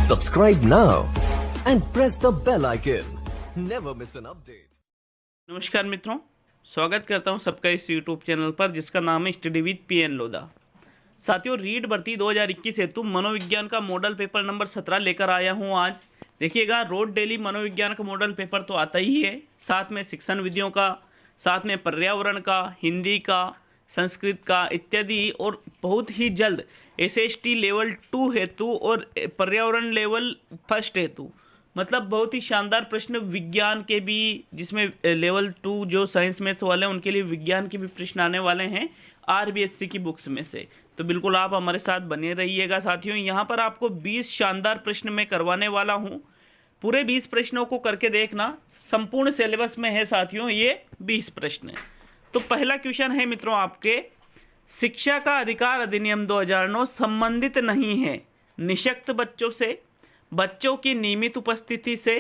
Subscribe now and press the bell icon. Never miss an update. नमस्कार मित्रों, स्वागत करता हूं सबका इस यूट्यूब चैनल पर जिसका नाम है स्टडी विद पीएन लोधा। साथियों, रीट भर्ती 2021 हेतु मनोविज्ञान का मॉडल पेपर नंबर 17 लेकर आया हूं आज। देखिएगा, रोज डेली मनोविज्ञान का मॉडल पेपर तो आता ही है, साथ में शिक्षण विधियों का, साथ में पर्यावरण का, हिंदी का, संस्कृत का इत्यादि, और बहुत ही जल्द एसएसटी लेवल 2 हेतु और पर्यावरण लेवल 1 हेतु, मतलब बहुत ही शानदार प्रश्न विज्ञान के भी, जिसमें लेवल 2 जो साइंस मैथ्स वाले हैं उनके लिए विज्ञान के भी प्रश्न आने वाले हैं आरबीएससी की बुक्स में से। तो बिल्कुल आप हमारे साथ बने रहिएगा साथियों। यहाँ पर आपको 20 शानदार प्रश्न मैं करवाने वाला हूँ। पूरे 20 प्रश्नों को करके देखना, संपूर्ण सिलेबस में है साथियों ये 20 प्रश्न। तो पहला क्वेश्चन है मित्रों आपके, शिक्षा का अधिकार अधिनियम 2009 संबंधित नहीं है निःशक्त बच्चों से, बच्चों की नियमित उपस्थिति से,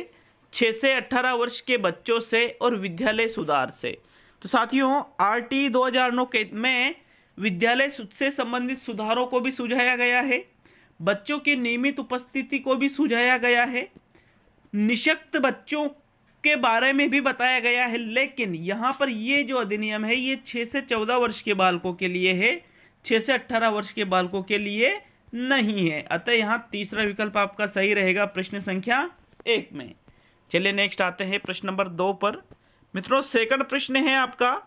6 से 18 वर्ष के बच्चों से और विद्यालय सुधार से। तो साथियों, आरटी 2009 के में विद्यालय से संबंधित सुधारों को भी सुझाया गया है, बच्चों की नियमित उपस्थिति को भी सुझाया गया है, निःशक्त बच्चों के बारे में भी बताया गया है। लेकिन यहाँ पर ये जो अधिनियम है ये 6 से 14 वर्ष के बालकों के लिए है, 6 से 18 वर्ष के बालकों के लिए नहीं है। अतः यहाँ तीसरा विकल्प आपका सही रहेगा प्रश्न संख्या 1 में। चलिए नेक्स्ट आते हैं प्रश्न नंबर 2 पर। मित्रों, सेकंड प्रश्न है आपका,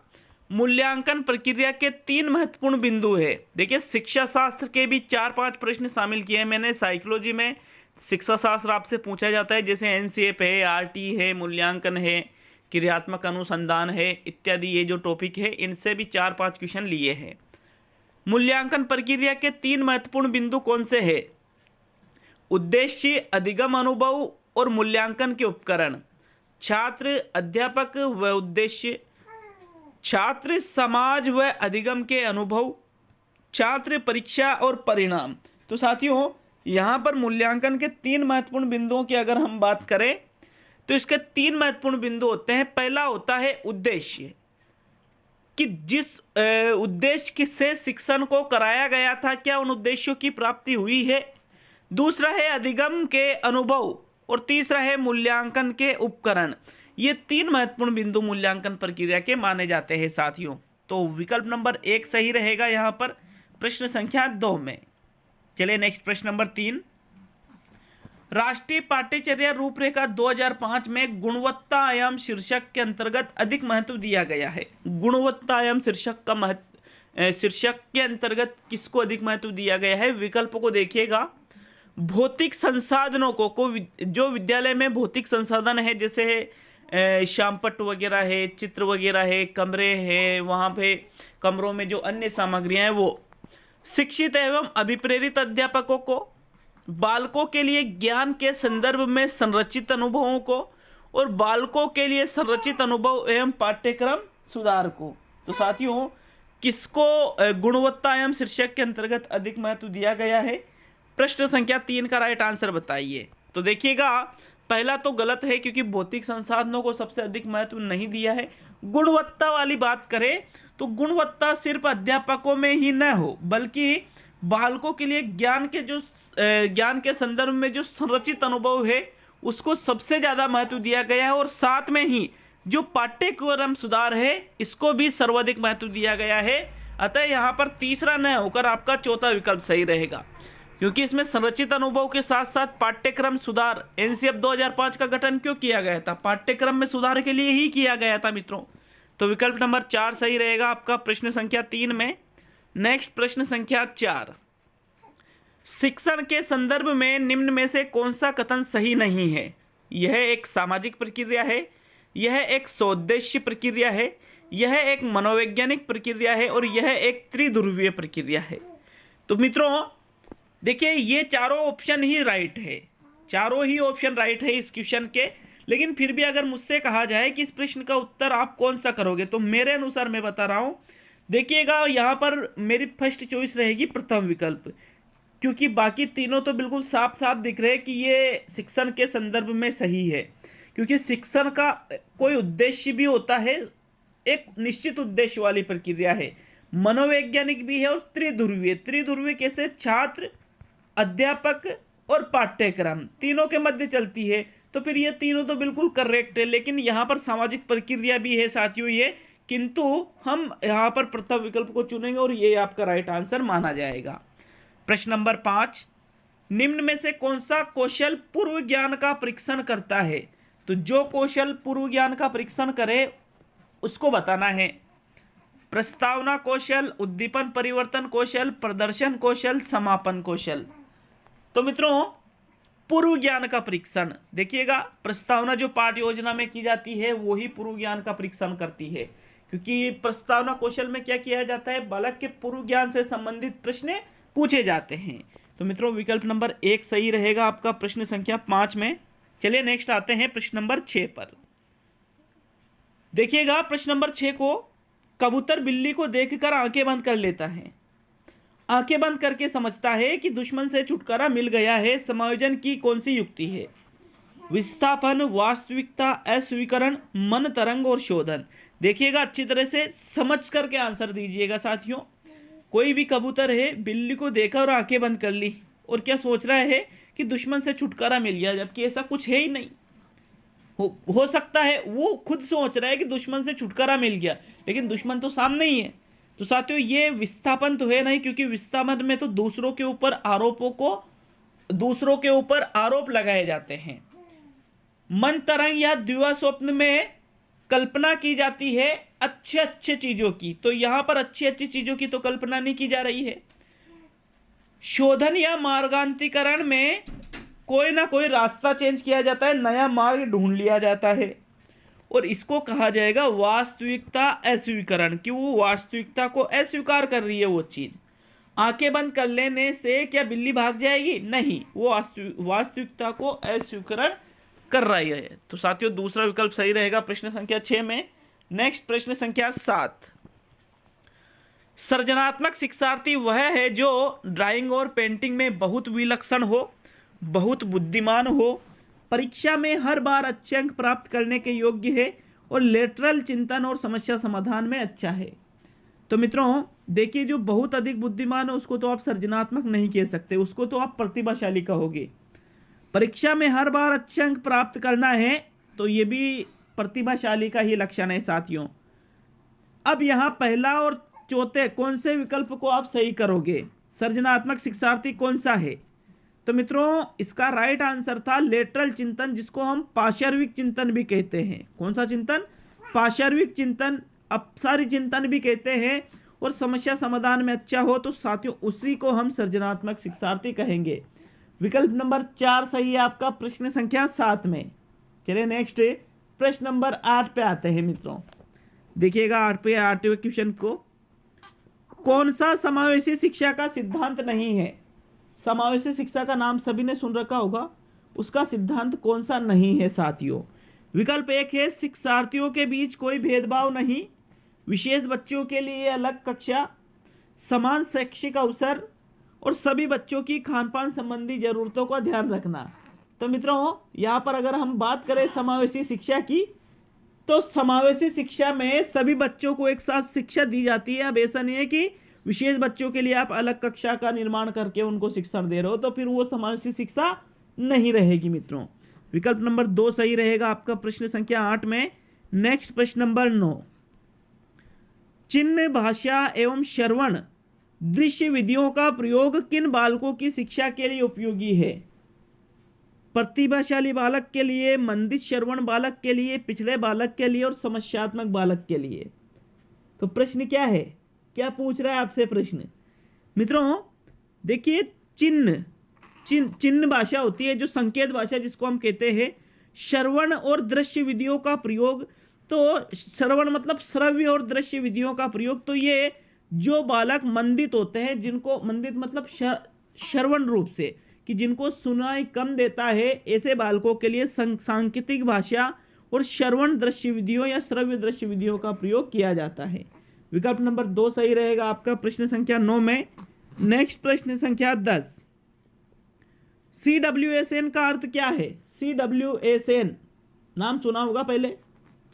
मूल्यांकन प्रक्रिया के 3 महत्वपूर्ण बिंदु है। देखिए, शिक्षा शास्त्र के भी 4-5 प्रश्न शामिल किए हैं मैंने। साइकोलॉजी में शिक्षा शास्त्र आपसे पूछा जाता है, जैसे एनसीएफ है, आरटी है, मूल्यांकन है, क्रियात्मक अनुसंधान है इत्यादि, ये जो टॉपिक है इनसे भी 4-5 क्वेश्चन लिए हैं। मूल्यांकन प्रक्रिया के 3 महत्वपूर्ण बिंदु कौन से हैं? उद्देश्य, अधिगम, अनुभव और मूल्यांकन के उपकरण, छात्र, अध्यापक व उद्देश्य, छात्र, समाज व अधिगम के अनुभव, छात्र, परीक्षा और परिणाम। तो साथियों, यहाँ पर मूल्यांकन के 3 महत्वपूर्ण बिंदुओं की अगर हम बात करें तो इसके 3 महत्वपूर्ण बिंदु होते हैं। पहला होता है उद्देश्य, कि जिस उद्देश्य से शिक्षण को कराया गया था क्या उन उद्देश्यों की प्राप्ति हुई है। दूसरा है अधिगम के अनुभव और तीसरा है मूल्यांकन के उपकरण। ये 3 महत्वपूर्ण बिंदु मूल्यांकन प्रक्रिया के माने जाते हैं साथियों। तो विकल्प नंबर 1 सही रहेगा यहाँ पर प्रश्न संख्या 2 में। चलिए नेक्स्ट प्रश्न नंबर 3, राष्ट्रीय पाठ्यचर्या रूपरेखा 2005 में गुणवत्ता आयाम शीर्षक के अंतर्गत अधिक महत्व दिया गया है। गुणवत्ता आयाम शीर्षक का शीर्षक के अंतर्गत किसको अधिक महत्व दिया गया है? विकल्पों को देखिएगा। भौतिक संसाधनों को जो विद्यालय में भौतिक संसाधन है, जैसे श्यामपट्ट वगैरह है, चित्र वगैरह है, कमरे हैं, वहाँ पे कमरों में जो अन्य सामग्रियाँ हैं वो। शिक्षित एवं अभिप्रेरित अध्यापकों को, बालकों के लिए ज्ञान के संदर्भ में संरचित अनुभवों को, और बालकों के लिए संरचित अनुभव एवं पाठ्यक्रम सुधार को। तो साथियों, किसको गुणवत्ता एवं शीर्षक के अंतर्गत अधिक महत्व दिया गया है? प्रश्न संख्या 3 का राइट आंसर बताइए। तो देखिएगा, पहला तो गलत है क्योंकि भौतिक संसाधनों को सबसे अधिक महत्व नहीं दिया है। गुणवत्ता वाली बात करें तो गुणवत्ता सिर्फ अध्यापकों में ही न हो, बल्कि बालकों के लिए ज्ञान के संदर्भ में जो संरचित अनुभव है उसको सबसे ज़्यादा महत्व दिया गया है, और साथ में ही जो पाठ्यक्रम सुधार है इसको भी सर्वाधिक महत्व दिया गया है। अतः यहाँ पर तीसरा न होकर आपका चौथा विकल्प सही रहेगा, क्योंकि इसमें संरचित अनुभव के साथ साथ पाठ्यक्रम सुधार, एनसीएफ 2005 का गठन क्यों किया गया था? पाठ्यक्रम में सुधार के लिए ही किया गया था मित्रों। तो विकल्प नंबर 4 सही रहेगा आपका प्रश्न संख्या 3 में। नेक्स्ट प्रश्न संख्या 4, शिक्षण के संदर्भ में निम्न में से कौन सा कथन सही नहीं है? यह एक सामाजिक प्रक्रिया है, यह एक सोद्देश्य प्रक्रिया है, यह एक मनोवैज्ञानिक प्रक्रिया है, और यह एक त्रिध्रुवीय प्रक्रिया है। तो मित्रों देखिए, ये चारों ऑप्शन ही राइट है, चारों ही ऑप्शन राइट है इस क्वेश्चन के। लेकिन फिर भी अगर मुझसे कहा जाए कि इस प्रश्न का उत्तर आप कौन सा करोगे, तो मेरे अनुसार मैं बता रहा हूँ। देखिएगा, यहाँ पर मेरी फर्स्ट चॉइस रहेगी प्रथम विकल्प, क्योंकि बाकी तीनों तो बिल्कुल साफ साफ दिख रहे हैं कि ये शिक्षण के संदर्भ में सही है। क्योंकि शिक्षण का कोई उद्देश्य भी होता है, एक निश्चित उद्देश्य वाली प्रक्रिया है, मनोवैज्ञानिक भी है और त्रिध्रुवीय। त्रिध्रुवीय कैसे? छात्र, अध्यापक और पाठ्यक्रम तीनों के मध्य चलती है, तो फिर ये तीनों तो बिल्कुल करेक्ट है। लेकिन यहाँ पर सामाजिक प्रक्रिया भी है साथियों ये, किंतु हम यहाँ पर प्रथम विकल्प को चुनेंगे और ये आपका राइट आंसर माना जाएगा। प्रश्न नंबर 5, निम्न में से कौन सा कौशल पूर्व ज्ञान का परीक्षण करता है? तो जो कौशल पूर्व ज्ञान का परीक्षण करे उसको बताना है। प्रस्तावना कौशल, उद्दीपन परिवर्तन कौशल, प्रदर्शन कौशल, समापन कौशल। तो मित्रों पूर्व ज्ञान का परीक्षण देखिएगा, प्रस्तावना जो पाठ योजना में की जाती है वो ही पूर्व ज्ञान का परीक्षण करती है, क्योंकि प्रस्तावना कौशल में क्या किया जाता है, बालक के पूर्व ज्ञान से संबंधित प्रश्न पूछे जाते हैं। तो मित्रों विकल्प नंबर 1 सही रहेगा आपका प्रश्न संख्या 5 में। चलिए नेक्स्ट आते हैं प्रश्न नंबर 6 पर। देखिएगा प्रश्न नंबर 6 को, कबूतर बिल्ली को देखकर आंखें बंद कर लेता है। आंखें बंद करके समझता है कि दुश्मन से छुटकारा मिल गया है। समायोजन की कौन सी युक्ति है? विस्थापन, वास्तविकता, अस्वीकरण, मन तरंग और शोधन। देखिएगा अच्छी तरह से समझ करके आंसर दीजिएगा साथियों। कोई भी कबूतर है, बिल्ली को देखा और आंखें बंद कर ली और क्या सोच रहा है कि दुश्मन से छुटकारा मिल गया, जबकि ऐसा कुछ है ही नहीं। हो सकता है वो खुद सोच रहा है कि दुश्मन से छुटकारा मिल गया, लेकिन दुश्मन तो सामने ही है। तो साथियों ये विस्थापन तो है नहीं, क्योंकि विस्थापन में तो दूसरों के ऊपर आरोप लगाए जाते हैं। मन तरंग या द्विवा स्वप्न में कल्पना की जाती है अच्छे अच्छे चीजों की, तो यहां पर अच्छी अच्छी चीजों की तो कल्पना नहीं की जा रही है। शोधन या मार्गांतरीकरण में कोई ना कोई रास्ता चेंज किया जाता है, नया मार्ग ढूंढ लिया जाता है, और इसको कहा जाएगा वास्तविकता अस्वीकरण, कि वो वास्तविकता को अस्वीकार कर रही है वो चीज। आंखें बंद कर लेने से क्या बिल्ली भाग जाएगी? नहीं, वो वास्तविकता को अस्वीकरण कर रही है। तो साथियों दूसरा विकल्प सही रहेगा प्रश्न संख्या 6 में। नेक्स्ट प्रश्न संख्या 7, सृजनात्मक शिक्षार्थी वह है जो ड्राइंग और पेंटिंग में बहुत विलक्षण हो, बहुत बुद्धिमान हो, परीक्षा में हर बार अच्छे अंक प्राप्त करने के योग्य है और लेटरल चिंतन और समस्या समाधान में अच्छा है। तो मित्रों देखिए, जो बहुत अधिक बुद्धिमान है उसको तो आप सृजनात्मक नहीं कह सकते, उसको तो आप प्रतिभाशाली कहोगे। परीक्षा में हर बार अच्छे अंक प्राप्त करना है तो ये भी प्रतिभाशाली का ही लक्षण है साथियों। अब यहाँ पहला और चौथे कौन से विकल्प को आप सही करोगे? सृजनात्मक शिक्षार्थी कौन सा है? तो मित्रों इसका राइट आंसर था लेटरल चिंतन, जिसको हम पार्श्विक चिंतन भी कहते हैं। कौन सा चिंतन? पार्श्विक चिंतन, अपसारी चिंतन भी कहते हैं। और समस्या समाधान में अच्छा हो तो साथियों उसी को हम सृजनात्मक शिक्षार्थी कहेंगे। विकल्प नंबर 4 सही है आपका प्रश्न संख्या 7 में। चलिए नेक्स्ट प्रश्न नंबर 8 पे आते हैं मित्रों। देखिएगा 8वें क्वेश्चन को, कौन सा समावेशी शिक्षा का सिद्धांत नहीं है? समावेशी शिक्षा का नाम सभी ने सुन रखा होगा, उसका सिद्धांत कौन सा नहीं है साथियों? विकल्प 1 है शिक्षार्थियों के बीच कोई भेदभाव नहीं, विशेष बच्चों के लिए अलग कक्षा, समान शैक्षिक अवसर और सभी बच्चों की खान-पान संबंधी जरूरतों का ध्यान रखना। तो मित्रों यहाँ पर अगर हम बात करें समावेशी शिक्षा की, तो समावेशी शिक्षा में सभी बच्चों को एक साथ शिक्षा दी जाती है। अब ऐसा नहीं है कि विशेष बच्चों के लिए आप अलग कक्षा का निर्माण करके उनको शिक्षण दे रहे हो, तो फिर वो समावेशी शिक्षा नहीं रहेगी मित्रों। विकल्प नंबर 2 सही रहेगा आपका प्रश्न संख्या 8 में। नेक्स्ट प्रश्न नंबर 9, चिन्ह भाषा एवं श्रवण दृश्य विधियों का प्रयोग किन बालकों की शिक्षा के लिए उपयोगी है? प्रतिभाशाली बालक के लिए, मंदित श्रवण बालक के लिए, पिछड़े बालक के लिए और समस्यात्मक बालक के लिए। तो प्रश्न क्या है, क्या पूछ रहा है आपसे प्रश्न? मित्रों देखिए, चिन्ह भाषा होती है जो संकेत भाषा जिसको हम कहते हैं, श्रवण और दृश्य विधियों का प्रयोग। तो श्रवण मतलब श्रव्य और दृश्य विधियों का प्रयोग, तो ये जो बालक मंदित होते हैं, जिनको मंदित मतलब श्रवण रूप से, कि जिनको सुनाई कम देता है, ऐसे बालकों के लिए सांकेतिक भाषा और श्रवण दृश्य विधियों या श्रव्य दृश्य विधियों का प्रयोग किया जाता है। विकल्प नंबर 2 सही रहेगा आपका प्रश्न संख्या 9 में। नेक्स्ट प्रश्न संख्या 10, CWSN का अर्थ क्या है? CWSN नाम सुना होगा, पहले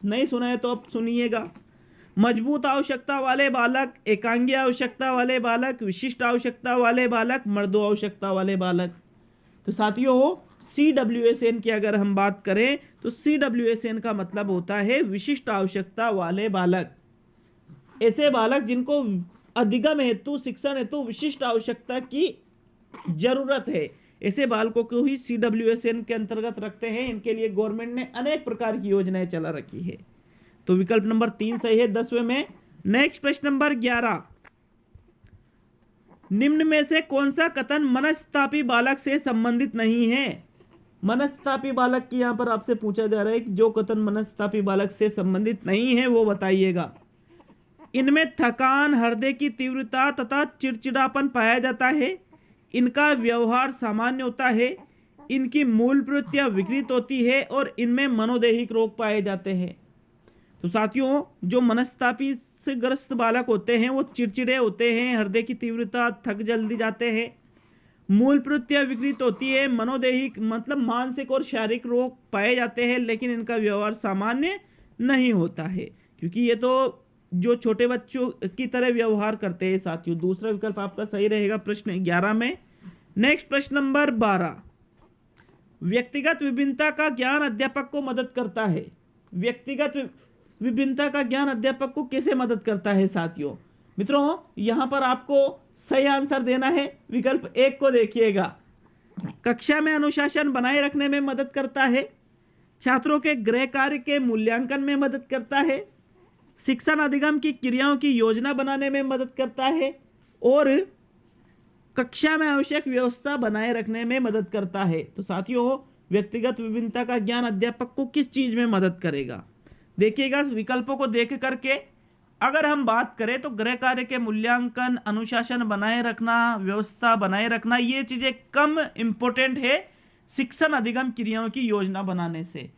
नहीं सुना है तो अब सुनिएगा। मजबूत आवश्यकता वाले बालक, एकांगी आवश्यकता वाले बालक, विशिष्ट आवश्यकता वाले बालक, मर्दो आवश्यकता वाले बालक। तो साथियों CWSN की अगर हम बात करें तो CWSN का मतलब होता है विशिष्ट आवश्यकता वाले बालक। ऐसे बालक जिनको अधिगम हेतु शिक्षण हेतु विशिष्ट आवश्यकता की जरूरत है, ऐसे बालकों को ही CWSN के अंतर्गत रखते हैं। इनके लिए गवर्नमेंट ने अनेक प्रकार की योजनाएं चला रखी है। तो विकल्प नंबर 3 सही है 10वें में। नेक्स्ट प्रश्न नंबर 11, निम्न में से कौन सा कथन मनस्तापी बालक से संबंधित नहीं है? मनस्तापी बालक की यहां पर आपसे पूछा जा रहा है कि जो कथन मनस्तापी बालक से संबंधित नहीं है वो बताइएगा। इनमें थकान, हृदय की तीव्रता तथा चिड़चिड़ापन पाया जाता है। इनका व्यवहार सामान्य होता है। इनकी मूल प्रवृत्तियां विकृत होती है और इनमें मनोदैहिक रोग पाए जाते हैं। तो साथियों जो मनस्तापी से ग्रस्त बालक होते हैं वो चिड़चिड़े होते हैं, हृदय की तीव्रता, थक जल्दी जाते हैं, मूल प्रवृत्तियां विकृत होती है, मनोदैहिक मतलब मानसिक और शारीरिक रोग पाए जाते हैं, लेकिन इनका व्यवहार सामान्य नहीं होता है, क्योंकि ये तो जो छोटे बच्चों की तरह व्यवहार करते हैं साथियों। दूसरा विकल्प आपका सही रहेगा प्रश्न 11 में। नेक्स्ट प्रश्न नंबर 12, व्यक्तिगत विभिन्नता का ज्ञान अध्यापक को मदद करता है। व्यक्तिगत विभिन्नता का ज्ञान अध्यापक को कैसे मदद करता है साथियों? मित्रों यहां पर आपको सही आंसर देना है। विकल्प 1 को देखिएगा। कक्षा में अनुशासन बनाए रखने में मदद करता है, छात्रों के गृह कार्य के मूल्यांकन में मदद करता है, शिक्षण अधिगम की क्रियाओं की योजना बनाने में मदद करता है, और कक्षा में आवश्यक व्यवस्था बनाए रखने में मदद करता है। तो साथियों व्यक्तिगत विभिन्नता का ज्ञान अध्यापक को किस चीज में मदद करेगा? देखिएगा विकल्पों को देख करके। अगर हम बात करें तो गृह कार्य के मूल्यांकन, अनुशासन बनाए रखना, व्यवस्था बनाए रखना, ये चीजें कम इंपॉर्टेंट है शिक्षण अधिगम क्रियाओं की योजना बनाने से,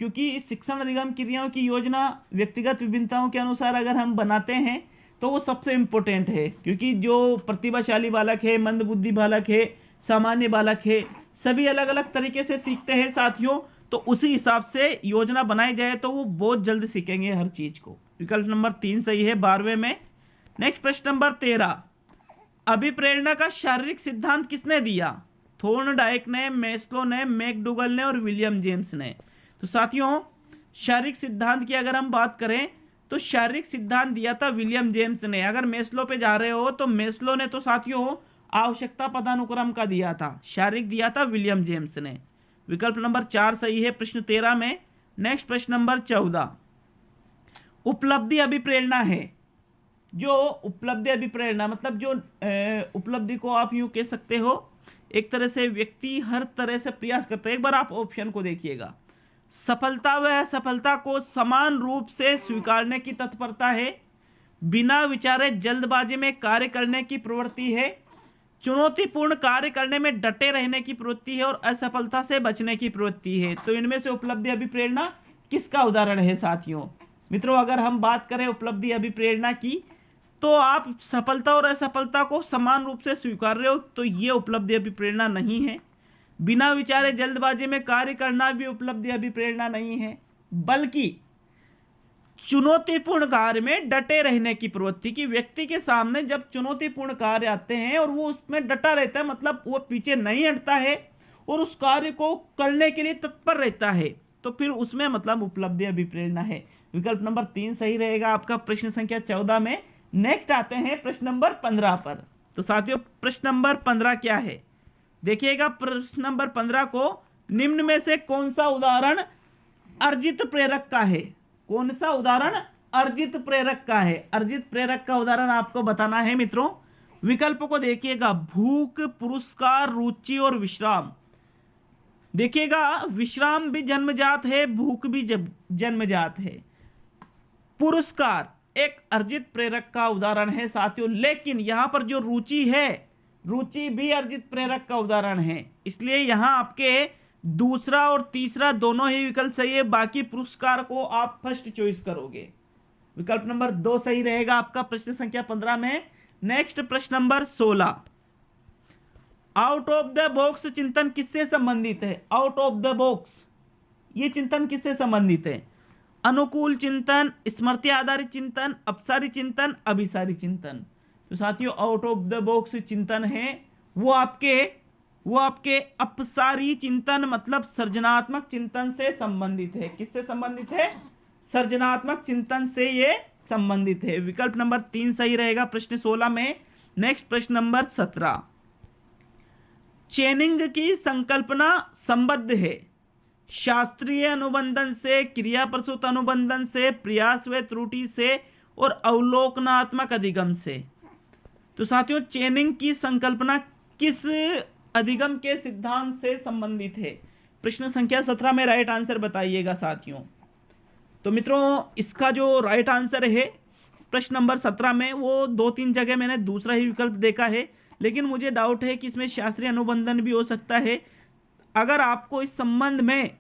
क्योंकि इस शिक्षण अधिगम क्रियाओं की योजना व्यक्तिगत विभिन्नताओं के अनुसार अगर हम बनाते हैं तो वो सबसे इम्पोर्टेंट है, क्योंकि जो प्रतिभाशाली बालक है, मंदबुद्धि बालक है, सामान्य बालक है, सभी अलग अलग तरीके से सीखते हैं साथियों। तो उसी हिसाब से योजना बनाई जाए तो वो बहुत जल्द सीखेंगे हर चीज को। विकल्प नंबर 3 सही है 12वें में। नेक्स्ट प्रश्न नंबर 13, अभिप्रेरणा का शारीरिक सिद्धांत किसने दिया? थॉर्नडाइक ने, मेस्लो ने, मैकडूगल ने और विलियम जेम्स ने। तो साथियों शारीरिक सिद्धांत की अगर हम बात करें तो शारीरिक सिद्धांत दिया था विलियम जेम्स ने। अगर मेस्लो पे जा रहे हो तो मेस्लो ने तो साथियों आवश्यकता पदानुक्रम का दिया था, शारीरिक दिया था विलियम जेम्स ने। विकल्प नंबर 4 सही है प्रश्न 13 में। नेक्स्ट प्रश्न नंबर 14, उपलब्धि अभिप्रेरणा है। जो उपलब्धि अभिप्रेरणा मतलब जो उपलब्धि को आप यूं कह सकते हो, एक तरह से व्यक्ति हर तरह से प्रयास करता है। एक बार आप ऑप्शन को देखिएगा। सफलता व असफलता को समान रूप से स्वीकारने की तत्परता है, बिना विचारे जल्दबाजी में कार्य करने की प्रवृत्ति है, चुनौतीपूर्ण कार्य करने में डटे रहने की प्रवृत्ति है और असफलता से बचने की प्रवृत्ति है। तो इनमें से उपलब्धि अभिप्रेरणा किसका उदाहरण है साथियों? मित्रों अगर हम बात करें उपलब्धि अभिप्रेरणा की तो आप सफलता और असफलता को समान रूप से स्वीकार रहे हो, तो ये उपलब्धि अभिप्रेरणा नहीं है। बिना विचारे जल्दबाजी में कार्य करना भी उपलब्धि अभिप्रेरणा नहीं है, बल्कि चुनौतीपूर्ण कार्य में डटे रहने की प्रवृत्ति की व्यक्ति के सामने जब चुनौतीपूर्ण कार्य आते हैं और वो उसमें डटा रहता है, मतलब वो पीछे नहीं हटता है और उस कार्य को करने के लिए तत्पर रहता है, तो फिर उसमें मतलब उपलब्धि अभिप्रेरणा है। विकल्प नंबर 3 सही रहेगा आपका प्रश्न संख्या 14 में। नेक्स्ट आते हैं प्रश्न नंबर 15 पर। तो साथियों प्रश्न नंबर 15 क्या है देखिएगा। प्रश्न नंबर 15 को निम्न में से कौन सा उदाहरण अर्जित प्रेरक का है? कौन सा उदाहरण अर्जित प्रेरक का है? अर्जित प्रेरक का उदाहरण आपको बताना है मित्रों। विकल्प को देखिएगा, भूख, पुरस्कार, रुचि और विश्राम। देखिएगा विश्राम भी जन्मजात है, भूख भी जन्मजात है। पुरस्कार एक अर्जित प्रेरक का उदाहरण है साथियों, लेकिन यहां पर जो रुचि है, रुचि भी अर्जित प्रेरक का उदाहरण है। इसलिए यहां आपके दूसरा और तीसरा दोनों ही विकल्प सही है, बाकी पुरस्कार को आप फर्स्ट चॉइस करोगे। विकल्प नंबर 2 सही रहेगा आपका प्रश्न संख्या 15 में। नेक्स्ट प्रश्न number 16, out of the box चिंतन किससे संबंधित है? आउट ऑफ द बॉक्स ये चिंतन किससे संबंधित है? अनुकूल चिंतन, स्मृति आधारित चिंतन, अपसारी चिंतन, अभिसारी चिंतन। तो साथियों आउट ऑफ द बॉक्स चिंतन है वो आपके वो आपके अपसारी चिंतन मतलब सृजनात्मक चिंतन से संबंधित है। किससे संबंधित है? सृजनात्मक चिंतन से ये संबंधित है। विकल्प नंबर 3 सही रहेगा प्रश्न 16 में। नेक्स्ट प्रश्न नंबर 17, चेनिंग की संकल्पना संबद्ध है शास्त्रीय अनुबंधन से, क्रिया प्रसूत अनुबंधन से, प्रयास व त्रुटि से और अवलोकनात्मक अधिगम से। तो साथियों, चेनिंग की संकल्पना किस अधिगम के सिद्धांत से संबंधित है? प्रश्न संख्या 17 में राइट आंसर बताइएगा साथियों। तो मित्रों, इसका जो राइट आंसर है प्रश्न नंबर 17 में, वो 2-3 जगह मैंने दूसरा ही विकल्प देखा है, लेकिन मुझे डाउट है कि इसमें शास्त्रीय अनुबंधन भी हो सकता है। अगर आपको इस संबंध में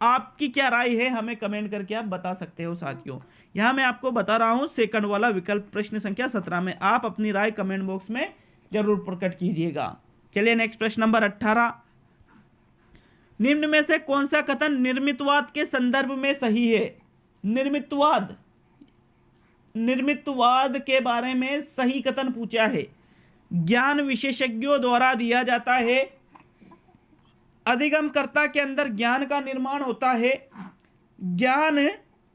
आपकी क्या राय है, हमें कमेंट करके आप बता सकते हो साथियों। यहाँ मैं आपको बता रहा हूँ सेकंड वाला विकल्प प्रश्न संख्या 17 में। आप अपनी राय कमेंट बॉक्स में जरूर प्रकट कीजिएगा। चलिए नेक्स्ट प्रश्न नंबर 18, निम्न में से कौन सा कथन निर्मितवाद के संदर्भ में सही है? निर्मितवाद के बारे में सही कथन पूछा है। ज्ञान विशेषज्ञों द्वारा दिया जाता है, अधिगमकर्ता के अंदर ज्ञान का निर्माण होता है, ज्ञान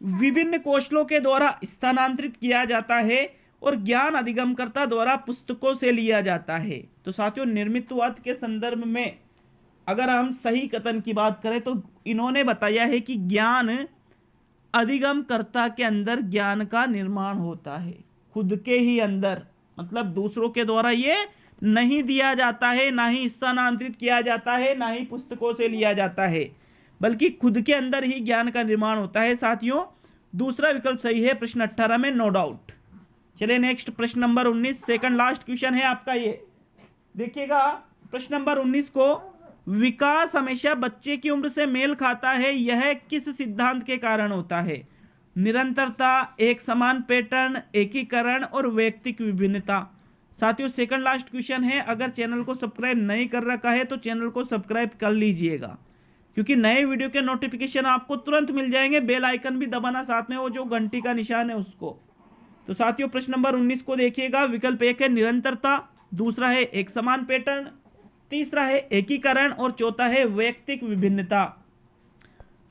विभिन्न कौशलों के द्वारा स्थानांतरित किया जाता है और ज्ञान अधिगमकर्ता द्वारा पुस्तकों से लिया जाता है। तो साथियों, निर्मितवाद के संदर्भ में अगर हम सही कथन की बात करें तो इन्होंने बताया है कि ज्ञान अधिगमकर्ता के अंदर ज्ञान का निर्माण होता है, खुद के ही अंदर, मतलब दूसरों के द्वारा ये नहीं दिया जाता है, ना ही स्थानांतरित किया जाता है, ना ही पुस्तकों से लिया जाता है, बल्कि खुद के अंदर ही ज्ञान का निर्माण होता है साथियों। दूसरा विकल्प सही है प्रश्न 18 में, नो डाउट। चलिए नेक्स्ट प्रश्न नंबर 19, सेकंड लास्ट क्वेश्चन है आपका ये। देखिएगा प्रश्न नंबर 19 को, विकास हमेशा बच्चे की उम्र से मेल खाता है, यह किस सिद्धांत के कारण होता है? निरंतरता, एक समान पैटर्न, एकीकरण और वैयक्तिक विभिन्नता। साथियों, सेकंड लास्ट क्वेश्चन है। अगर चैनल को सब्सक्राइब नहीं कर रखा है तो चैनल को सब्सक्राइब कर लीजिएगा, क्योंकि नए वीडियो के नोटिफिकेशन आपको तुरंत मिल जाएंगे। बेल आइकन भी दबाना साथ में, वो जो घंटी का निशान है उसको। तो साथियों, प्रश्न नंबर 19 को देखिएगा। विकल्प 1 है निरंतरता, दूसरा है एक समान पैटर्न, तीसरा है एकीकरण और चौथा है वैयक्तिक विभिन्नता।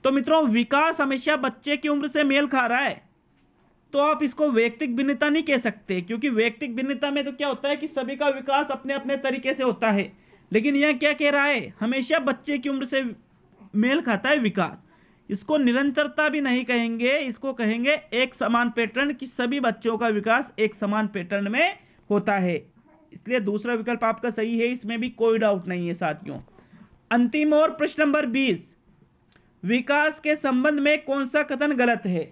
तो मित्रों, विकास हमेशा बच्चे की उम्र से मेल खा रहा है, तो आप इसको वैयक्तिक भिन्नता नहीं कह सकते, क्योंकि वैयक्तिक भिन्नता में तो क्या होता है कि सभी का विकास अपने अपने तरीके से होता है। लेकिन यह क्या कह रहा है? हमेशा बच्चे की उम्र से मेल खाता है विकास। इसको निरंतरता भी नहीं कहेंगे, इसको कहेंगे एक समान पैटर्न, कि सभी बच्चों का विकास एक समान पैटर्न में होता है। इसलिए दूसरा विकल्प आपका सही है, इसमें भी कोई डाउट नहीं है साथियों। अंतिम और प्रश्न नंबर 20, विकास के संबंध में कौन सा कथन गलत है?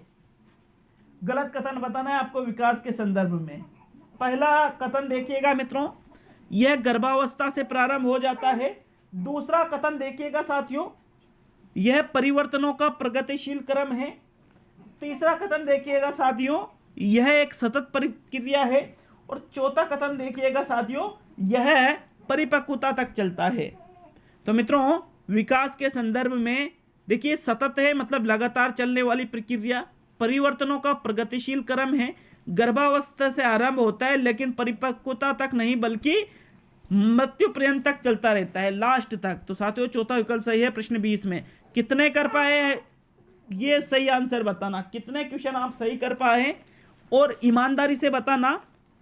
गलत कथन बताना है आपको विकास के संदर्भ में। पहला कथन देखिएगा मित्रों, यह गर्भावस्था से प्रारंभ हो जाता है। दूसरा कथन देखिएगा साथियों, यह परिवर्तनों का प्रगतिशील क्रम है। तीसरा कथन देखिएगा साथियों, यह एक सतत प्रक्रिया है। और चौथा कथन देखिएगा साथियों, यह परिपक्वता तक चलता है। तो मित्रों, विकास के संदर्भ में देखिए, सतत है मतलब लगातार चलने वाली प्रक्रिया, परिवर्तनों का प्रगतिशील क्रम है, गर्भावस्था से आरंभ होता है लेकिन परिपक्वता तक नहीं बल्कि मृत्यु पर्यंत तक चलता रहता है, लास्ट तक। तो साथियों, चौथा विकल्प सही है प्रश्न 20 में। कितने कर पाए ये सही आंसर बताना, कितने क्वेश्चन आप सही कर पाए और ईमानदारी से बताना।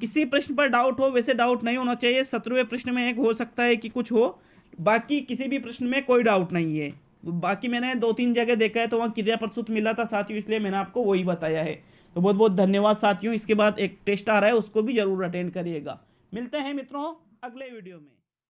किसी प्रश्न पर डाउट हो, वैसे डाउट नहीं होना चाहिए। 17वें प्रश्न में एक हो सकता है कि कुछ हो, बाकी किसी भी प्रश्न में कोई डाउट नहीं है। बाकी मैंने 2-3 जगह देखा है तो वहाँ क्रिया प्रसूत मिला था साथियों, इसलिए मैंने आपको वही बताया है। तो बहुत बहुत धन्यवाद साथियों। इसके बाद एक टेस्ट आ रहा है, उसको भी जरूर अटेंड करिएगा। मिलते हैं मित्रों अगले वीडियो में।